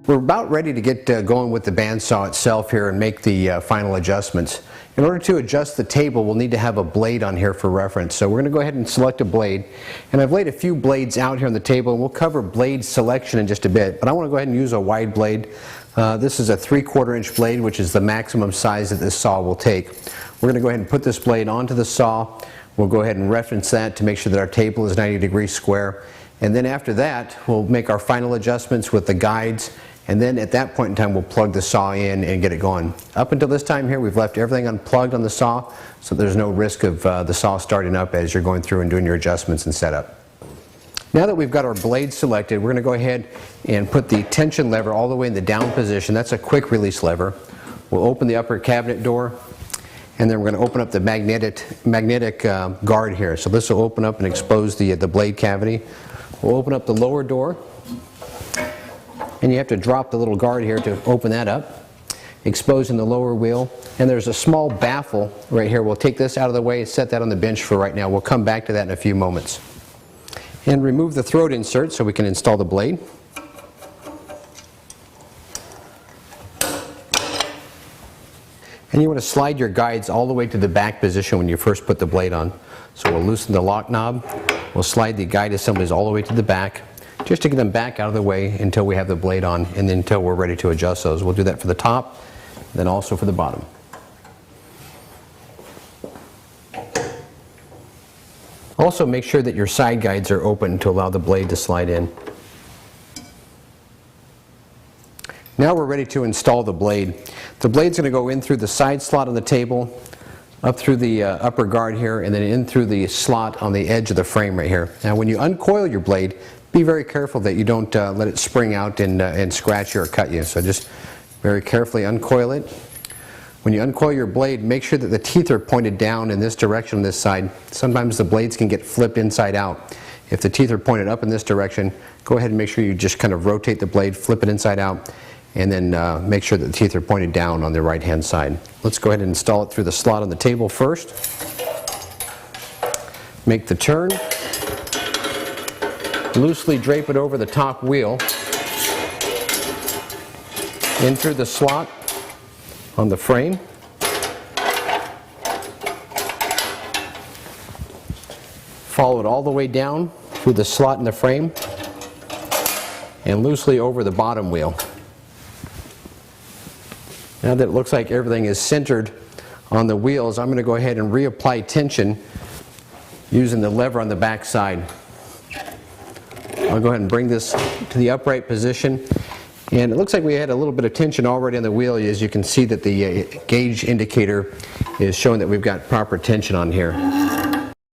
We're about ready to get going with the bandsaw itself here and make the final adjustments. In order to adjust the table, we'll need to have a blade on here for reference. So we're going to go ahead and select a blade. And I've laid a few blades out here on the table, and we'll cover blade selection in just a bit. But I want to go ahead and use a wide blade. This is a 3/4 inch blade, which is the maximum size that this saw will take. We're going to go ahead and put this blade onto the saw. We'll go ahead and reference that to make sure that our table is 90 degrees square. And then after that, we'll make our final adjustments with the guides. And then at that point in time, we'll plug the saw in and get it going. Up until this time here, we've left everything unplugged on the saw, so there's no risk of the saw starting up as you're going through and doing your adjustments and setup. Now that we've got our blade selected, we're going to go ahead and put the tension lever all the way in the down position. That's a quick release lever. We'll open the upper cabinet door, and then we're going to open up the magnetic guard here. So this will open up and expose the blade cavity. We'll open up the lower door. And you have to drop the little guard here to open that up, exposing the lower wheel. And there's a small baffle right here. We'll take this out of the way and set that on the bench for right now. We'll come back to that in a few moments. And remove the throat insert so we can install the blade. And you want to slide your guides all the way to the back position when you first put the blade on. So we'll loosen the lock knob. We'll slide the guide assemblies all the way to the back, just to get them back out of the way until we have the blade on and then until we're ready to adjust those. We'll do that for the top, then also for the bottom. Also make sure that your side guides are open to allow the blade to slide in. Now we're ready to install the blade. The blade's going to go in through the side slot on the table, up through the upper guard here, and then in through the slot on the edge of the frame right here. Now when you uncoil your blade, be very careful that you don't let it spring out and scratch you or cut you. So just very carefully uncoil it. When you uncoil your blade, make sure that the teeth are pointed down in this direction on this side. Sometimes the blades can get flipped inside out. If the teeth are pointed up in this direction, go ahead and make sure you just kind of rotate the blade, flip it inside out, and then make sure that the teeth are pointed down on the right hand side. Let's go ahead and install it through the slot on the table first. Make the turn. Loosely drape it over the top wheel, in through the slot on the frame. Follow it all the way down through the slot in the frame and loosely over the bottom wheel. Now that it looks like everything is centered on the wheels, I'm going to go ahead and reapply tension using the lever on the back side. I'll go ahead and bring this to the upright position, and it looks like we had a little bit of tension already on the wheel. As you can see that the gauge indicator is showing that we've got proper tension on here.